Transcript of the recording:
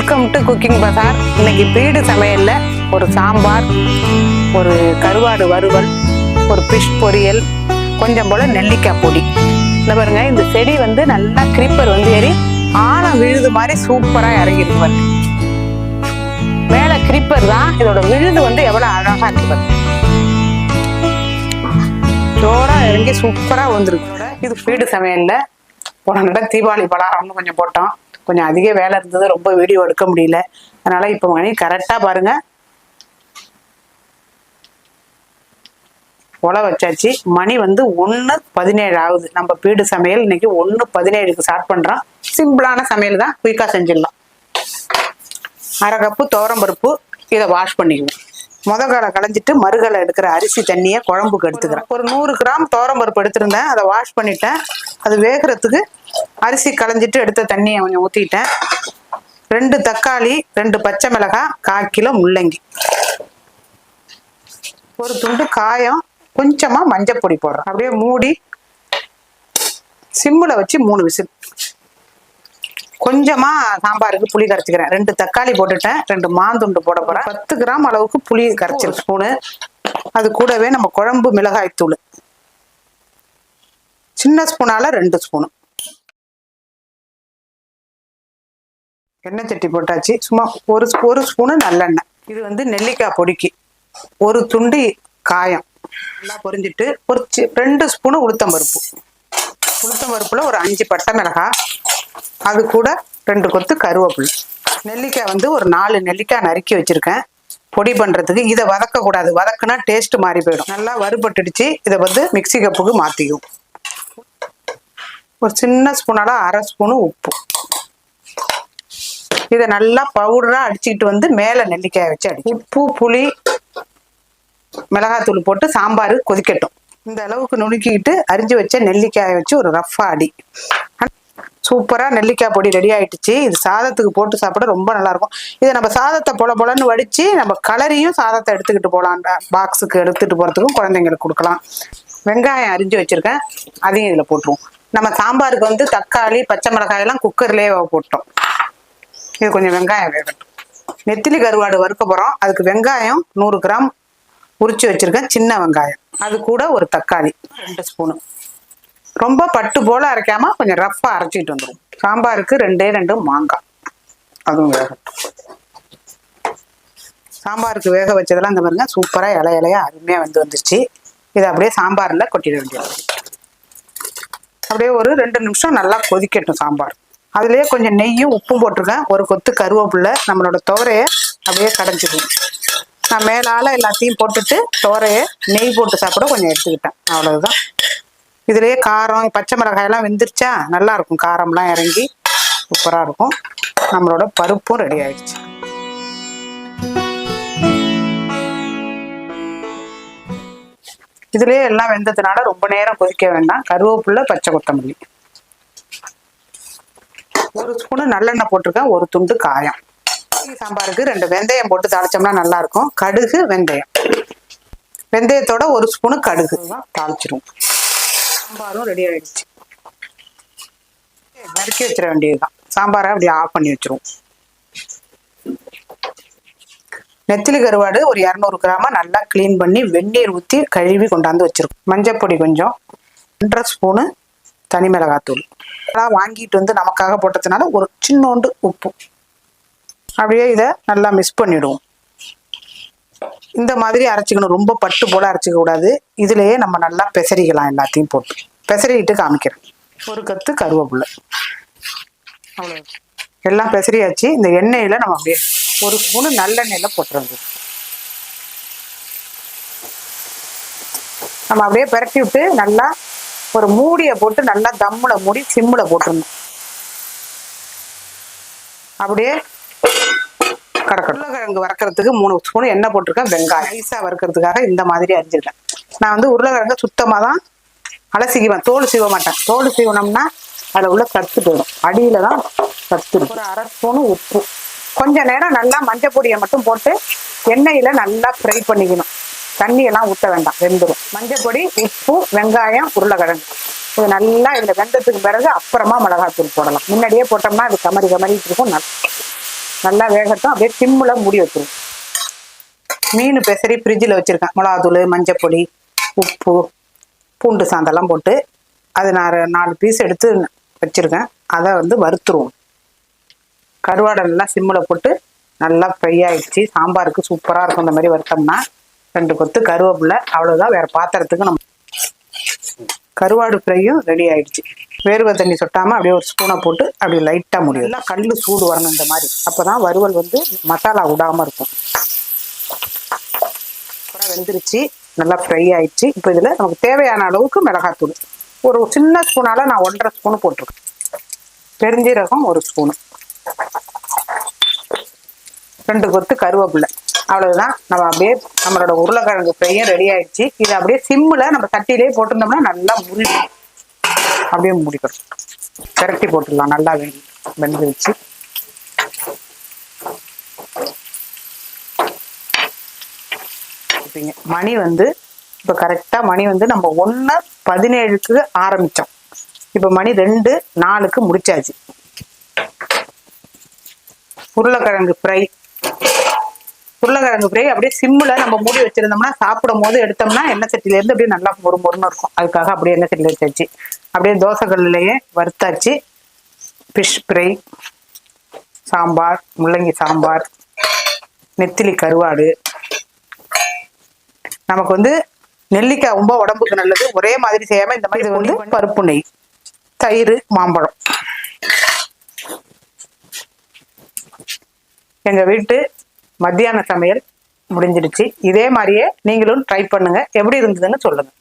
Welcome to cooking பசார். இன்னைக்கு bead சமையல்ல ஒரு சாம்பார், ஒரு கருவாடு வறுவல், ஒரு ஃபிஷ் பொரியல், கொஞ்சம் போல நெல்லிக்காய் பொடி. இந்த பாருங்க, இந்த செடி வந்து நல்லா கிரீப்பர் வந்து ஏறி ஆழம் விழுது மாதிரி சூப்பரா இறங்கிருக்கு. மேல கிரீப்பர் தான், இதோட விழுது வந்து எவ்வளவு அழகா இருக்கு. ஜோரா இறங்கி சூப்பரா வந்துருக்கு. இது பீடு சமையல்ல போன நட தீபாவளி பலகாரம்னு கொஞ்சம் போட்டோம். கொஞ்சம் அதிக வேலை இருந்தது, ரொம்ப வீடியோ எடுக்க முடியல. அதனால இப்போ மணி கரெக்டா பாருங்க, உலை வச்சாச்சு. மணி வந்து 1:17 ஆகுது. நம்ம பீடு சமையல் இன்னைக்கு 1:17க்கு ஸ்டார்ட் பண்றோம். சிம்பிளான சமையல் தான், குயிக்கா செஞ்சிடலாம். 1/2 கப்பு துவரம்பருப்பு, இதை வாஷ் பண்ணிக்குவோம். முதகாலை களைஞ்சிட்டு மறுகாலை எடுக்கிற அரிசி தண்ணியை குழம்புக்கு எடுத்துக்கிறேன். ஒரு 100 கிராம் துவரம்பருப்பு எடுத்திருந்தேன், அதை வாஷ் பண்ணிட்டேன். அது வேகிறதுக்கு அரிசி களைஞ்சிட்டு எடுத்த தண்ணியை கொஞ்சம் ஊற்றிட்டேன். 2 தக்காளி, 2 பச்சை மிளகாய், 1/4 கிலோ முள்ளங்கி, ஒரு துண்டு காயம், கொஞ்சமா மஞ்சப்பொடி போடுறேன். அப்படியே மூடி சிம்மில் வச்சு 3 விசில். கொஞ்சமா சாம்பாருக்கு புளி கரைச்சிக்கிறேன். 2 தக்காளி போட்டுட்டேன், 2 மாந்துண்டு போட போறேன். 10 கிராம் அளவுக்கு புளி கரைச்சிரு ஸ்பூனு. அது கூடவே நம்ம குழம்பு மிளகாய் தூள் சின்ன ஸ்பூனால 2 ஸ்பூனு. எண்ணெய் சட்டி போட்டாச்சு. சும்மா ஒரு ஸ்பூனு நல்லெண்ணெய். இது வந்து நெல்லிக்காய் பொடிக்கு ஒரு துண்டு காயம் நல்லா பொரிஞ்சிட்டு, ஒரு 2 ஸ்பூனு உளுத்தம்பருப்பு. உளுத்தம்பருப்புல ஒரு 5 பட்டை மிளகாய், அது கூட 2 கொத்து கருவேப்பிலை. நெல்லிக்காய் வந்து ஒரு 4 நெல்லிக்காய் நறுக்கி வச்சிருக்கேன் பொடி பண்றதுக்கு. இதை வதக்க கூடாது, வதக்குனா டேஸ்ட் மாறி போயிடும். நல்லா வறுபட்டுடுச்சு. இதை வந்து மிக்சி கப்புக்கு மாத்திக்கும். ஒரு சின்ன ஸ்பூனால 1/2 ஸ்பூனு உப்பு. இதை நல்லா பவுடரா அடிச்சுக்கிட்டு வந்து மேல நெல்லிக்காயை வச்சு அடி. உப்பு, புளி, மிளகாத்தூள் போட்டு சாம்பார் கொதிக்கட்டும். இந்த அளவுக்கு நுணுக்கிக்கிட்டு அரிஞ்சு வச்ச நெல்லிக்காயை வச்சு ஒரு ரஃப்பா அடி. சூப்பரா நெல்லிக்காய் பொடி ரெடி ஆயிடுச்சு. இது சாதத்துக்கு போட்டு சாப்பிட ரொம்ப நல்லா இருக்கும். இதை நம்ம சாதத்தை பொலன்னு வடிச்சு நம்ம கலரியும் சாதத்தை எடுத்துக்கிட்டு போகலாம். பாக்ஸுக்கு எடுத்துட்டு போறதுக்கும் குழந்தைங்களுக்கு கொடுக்கலாம். வெங்காயம் அரிஞ்சு வச்சிருக்கேன், அதையும் இதுல போட்டுருவோம். நம்ம சாம்பாருக்கு வந்து தக்காளி, பச்சை மிளகாய் எல்லாம் குக்கர்லயே போட்டோம். இது கொஞ்சம் வெங்காயம் வேகட்டும். நெத்திலி கருவாடு வறுக்க போறோம். அதுக்கு வெங்காயம் 100 கிராம் உரிச்சு வச்சிருக்கேன், சின்ன வெங்காயம். அது கூட ஒரு தக்காளி 2 ஸ்பூனு. ரொம்ப பட்டு போல அரைக்காம கொஞ்சம் ரஃப்பா அரைச்சிட்டு வந்துடும். சாம்பாருக்கு 2 மாங்காய், அதுவும் வேகட்டும். சாம்பாருக்கு வேக வச்சதெல்லாம் இந்த பாருங்க, சூப்பரா இலையா அருமையா வந்துருச்சு. இதை அப்படியே சாம்பார்ல கொட்டிட வேண்டியது. அப்படியே ஒரு 2 நிமிஷம் நல்லா கொதிக்கட்டும் சாம்பார். அதுலயே கொஞ்சம் நெய்யும் உப்பும் போட்டிருக்கேன். ஒரு கொத்து கருவேப்பிலை, நம்மளோட துவரைய அப்படியே கடைஞ்சிக்கணும். நான் மேலால எல்லாத்தையும் போட்டுட்டு துவரைய நெய் போட்டு சாப்பிட கொஞ்சம் எடுத்துக்கிட்டேன். அவ்வளவுதான். இதுலயே காரம், பச்சை மிளகாய் எல்லாம் வெந்துருச்சா, நல்லா இருக்கும். காரம்லாம் இறங்கி சூப்பரா இருக்கும். நம்மளோட பருப்பும் ரெடி ஆயிடுச்சு. இதுலயே எல்லாம் வெந்ததுனால ரொம்ப நேரம் கொதிக்க வேண்டாம். கருவேப்பிலை, பச்சை கொத்தமல்லி, ஒரு ஸ்பூனு நல்லெண்ணெய் போட்டிருக்கேன், ஒரு துண்டு காயம். சாம்பாருக்கு 2 வெந்தயம் போட்டு தாளிச்சோம்னா நல்லா இருக்கும். கடுகு, வெந்தயம், வெந்தயத்தோட ஒரு ஸ்பூனு கடுகு தாளிச்சிருவோம். சாம்பாரும் ரெடி ஆயிடுச்சு. நறுக்கி வச்சிட வேண்டியதுதான். சாம்பாரை அப்படி ஆஃப் பண்ணி வச்சிருவோம். நெத்திலி கருவாடு ஒரு 200 கிராம நல்லா கிளீன் பண்ணி வெந்நீர் ஊற்றி கழுவி கொண்டாந்து வச்சிருக்கோம். மஞ்சப்பொடி கொஞ்சம், 1/2 ஸ்பூனு தனி மிளகாத்தூள். வாங்கிட்டு வந்து நமக்காக போட்டதுனால ஒரு சின்னோண்டு உப்பு. அப்படியே இதை நல்லா மிக்ஸ் பண்ணிடுவோம். இந்த மாதிரி அரைச்சிக்கணும், ரொம்ப பட்டு போல அரைச்சிக்க கூடாது. இதுலயே நம்ம நல்லா பெசரிக்கலாம். எல்லாத்தையும் போட்டு பெசரிக்கிட்டு காமிக்கிறேன். ஒரு கத்து கருவேப்பிலை, அவ்வளோ எல்லாம் பெசரியாச்சு. இந்த எண்ணெயில நம்ம அப்படியே ஒரு ஸ்பூனு நல்லெண்ணெயில போட்டுருவோம். நம்ம அப்படியே பெரட்டி விட்டு நல்லா ஒரு மூடியை போட்டு நல்லா தம்முல மூடி சிம்முல போட்டுருணும். அப்படியே உருளைக்கிழங்கு வறுக்கிறதுக்கு 3 ஸ்பூன் எண்ணெய் போட்டிருக்கேன். வெங்காயம் ஐஸா வறுக்கிறதுக்காக இந்த மாதிரி அரிஞ்சிருக்கேன். நான் வந்து உருளைக்கிழங்கு சுத்தமா தான் அலசிக்குவேன், தோல் சீவ மாட்டேன். தோல் சீவனம்னா அதில் உள்ள சத்து போயிடும், அடியில தான் சத்து இருக்கும். ஒரு 1/2 ஸ்பூனு உப்பு. கொஞ்ச நேரம் நல்லா மஞ்சள் பொடியை மட்டும் போட்டு எண்ணெயில நல்லா ஃப்ரை பண்ணிக்கணும். தண்ணியெல்லாம் ஊற்ற வேண்டாம், வெந்துடும். மஞ்சள் பொடி, உப்பு, வெங்காயம், உருளைக்கிழங்கு இது நல்லா இதுல வெந்ததுக்கு பிறகு அப்புறமா மிளகாத்தூள் போடலாம். முன்னாடியே போட்டோம்னா அது கமரிட்டு இருக்கும். நல்லா வேகட்டும். அப்படியே சிம்மில் மூடி வச்சிருவோம். மீன் பெசரி ஃப்ரிட்ஜில் வச்சுருக்கேன். மிளகாத்தூள், மஞ்சப்பொடி, உப்பு, பூண்டு சாந்தெல்லாம் போட்டு அது நான் 4 பீஸ் எடுத்து வச்சுருக்கேன். அதை வந்து வறுத்துருவோம். கருவாடை நல்லா சிம்மில் போட்டு நல்லா ஃப்ரை ஆகிடுச்சு. சாம்பாருக்கு சூப்பராக இருக்கும் இந்த மாதிரி வறுத்தோம்னா. 2 கொத்து கருவேப்பிலை, அவ்வளோதான். வேறு பாத்திரத்துக்கு நம்ம கருவாடு ஃப்ரையும் ரெடி ஆகிடுச்சு. வேர்வை தண்ணி சொட்டாமல் அப்படியே ஒரு ஸ்பூனை போட்டு அப்படியே லைட்டாக முடியும். எல்லாம் கல் சூடு வரணும் இந்த மாதிரி. அப்போ தான் வறுவல் வந்து மசாலா விடாமல் இருக்கும். அப்புறம் வெந்துருச்சு, நல்லா ஃப்ரை ஆயிடுச்சு. இப்போ இதில் நமக்கு தேவையான அளவுக்கு மிளகாத்தூள் ஒரு சின்ன ஸ்பூனால் நான் 1.5 ஸ்பூனு போட்டிருக்கேன். பெருஞ்சீரகம் 1 ஸ்பூனு, 2 கொத்து கருவேப்பிலை, அவ்வளவுதான். நம்ம அப்படியே நம்மளோட உருளைக்கிழங்கு ஃப்ரையும் ரெடி ஆயிடுச்சு. இதை அப்படியே சிம்மில் நம்ம சட்டியிலே போட்டிருந்தோம்னா நல்லா முறிடும். அப்படியே முடிக்கணும். திரட்டி போட்டுடலாம். நல்லா வெந்து வச்சு மணி வந்து இப்போ கரெக்டாக மணி வந்து நம்ம 1:17க்கு ஆரம்பித்தோம். இப்போ மணி 2:04க்கு முடிச்சாச்சு. உருளைக்கிழங்கு ஃப்ரை அப்படியே சிம்மில் நம்ம மூடி வச்சிருந்தோம்னா சாப்பிடும் போது எடுத்தோம்னா எண்ணெய் சட்டிலேருந்து அப்படியே நல்லா மொறுமொறுன்னு இருக்கும். அதுக்காக அப்படியே எண்ணெய் சட்டியில் வச்சாச்சு. அப்படியே தோசைக்கல்லையே வறுத்தாச்சு. ஃபிஷ் ஃப்ரை, சாம்பார், முள்ளங்கி சாம்பார், நெத்திலி கருவாடு. நமக்கு வந்து நெல்லிக்காய் ரொம்ப உடம்புக்கு நல்லது. ஒரே மாதிரி செய்யாமல் இந்த மாதிரி வந்து பருப்பு நெய், தயிர், மாம்பழம். எங்கள் வீட்டு மத்தியான சமையல் முடிஞ்சிடுச்சு. இதே மாதிரியே நீங்களும் ட்ரை பண்ணுங்க. எப்படி இருந்ததுன்னு சொல்லுங்க.